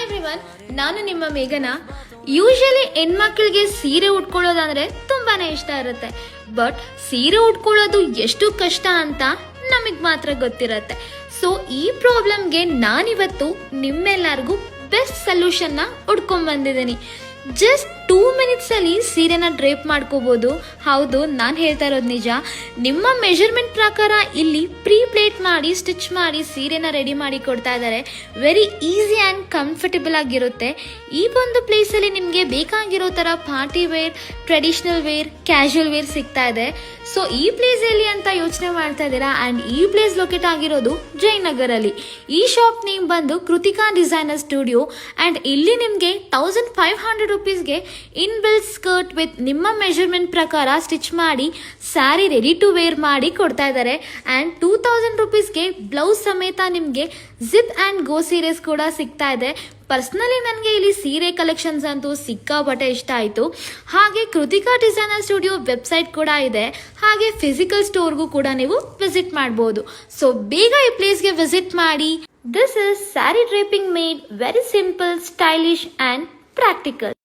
Everyone, ನಾನು ನಿಮ್ಮ ಮೇಘನಾ. ಯೂಶಲಿ ಹೆಣ್ಮಕ್ಳಿಗೆ ಸೀರೆ ಉಟ್ಕೊಳ್ಳೋದಂದ್ರೆ ತುಂಬಾನೇ ಇಷ್ಟ ಇರುತ್ತೆ. ಬಟ್ ಸೀರೆ ಉಟ್ಕೊಳ್ಳೋದು ಎಷ್ಟು ಕಷ್ಟ ಅಂತ ನಮಗ್ ಮಾತ್ರ ಗೊತ್ತಿರತ್ತೆ. ಸೊ ಈ ಪ್ರಾಬ್ಲಮ್ಗೆ ನಾನಿವತ್ತು ನಿಮ್ಮೆಲ್ಲರಿಗೂ ಬೆಸ್ಟ್ ಸೊಲ್ಯೂಷನ್ನ ಹುಡ್ಕೊಂಡ್ ಬಂದಿದ್ದೀನಿ. ಜಸ್ಟ್ 2 minutes ಅಲ್ಲಿ ಸೀರೆನ ಡ್ರೇಪ್ ಮಾಡ್ಕೋಬಹುದು. ಹೌದು, ನಾನು ಹೇಳ್ತಾ ಇರೋದು ನಿಜ. ನಿಮ್ಮ ಮೆಜರ್ಮೆಂಟ್ ಪ್ರಕಾರ ಇಲ್ಲಿ ಪ್ರೀ ಪ್ಲೇಟ್ ಮಾಡಿ ಸ್ಟಿಚ್ ಮಾಡಿ ಸೀರೆನ ರೆಡಿ ಮಾಡಿ ಕೊಡ್ತಾ ಇದ್ದಾರೆ. ವೆರಿ ಈಸಿ ಆ್ಯಂಡ್ ಕಂಫರ್ಟಬಲ್ ಆಗಿರುತ್ತೆ. ಈ ಒಂದು ಪ್ಲೇಸಲ್ಲಿ ನಿಮಗೆ ಬೇಕಾಗಿರೋ ಥರ party wear, traditional wear, casual wear ಸಿಗ್ತಾ ಇದೆ. ಸೊ ಈ ಪ್ಲೇಸ್ ಎಲ್ಲಿ ಅಂತ ಯೋಚನೆ ಮಾಡ್ತಾ ಇದ್ದೀರಾ? ಆ್ಯಂಡ್ ಈ ಪ್ಲೇಸ್ ಲೊಕೇಟ್ ಆಗಿರೋದು ಜಯನಗರಲ್ಲಿ. ಈ ಶಾಪ್ ನೇಮ್ ಬಂದು ಕೃತಿಕಾ ಡಿಸೈನರ್ ಸ್ಟುಡಿಯೋ. ಆ್ಯಂಡ್ ಇಲ್ಲಿ ನಿಮಗೆ 1500 rupeesಗೆ ಇನ್ಬಿಲ್ಟ್ ಸ್ಕರ್ಟ್ ವಿತ್ ನಿಮ್ಮ ಮೆಜರ್ಮೆಂಟ್ ಪ್ರಕಾರ ಸ್ಟಿಚ್ ಮಾಡಿ ಸ್ಯಾರಿ ರೆಡಿ ಟು ವೇರ್ ಮಾಡಿ ಕೊಡ್ತಾ ಇದ್ದಾರೆ. ಆ್ಯಂಡ್ 2000 rupeesಗೆ ಬ್ಲೌಸ್ ಸಮೇತ ನಿಮಗೆ ಜಿಪ್ ಆ್ಯಂಡ್ ಗೋ ಸೀರೆಸ್ ಕೂಡ ಸಿಗ್ತಾ ಇದೆ. ಪರ್ಸ್ನಲಿ ನನಗೆ ಇಲ್ಲಿ ಸೀರೆ ಕಲೆಕ್ಷನ್ಸ್ ಅಂತೂ ಸಿಕ್ಕಾಪಟ್ಟೆ ಇಷ್ಟ ಆಯಿತು. ಹಾಗೆ ಕೃತಿಕಾ ಡಿಸೈನರ್ ಸ್ಟುಡಿಯೋ ವೆಬ್ಸೈಟ್ ಕೂಡ ಇದೆ. ಹಾಗೆ ಫಿಸಿಕಲ್ ಸ್ಟೋರ್ಗೂ ಕೂಡ ನೀವು ವಿಸಿಟ್ ಮಾಡ್ಬೋದು. ಸೊ ಬೇಗ ಈ ಪ್ಲೇಸ್ಗೆ ವಿಸಿಟ್ ಮಾಡಿ. This is sari draping made very simple, stylish and practical.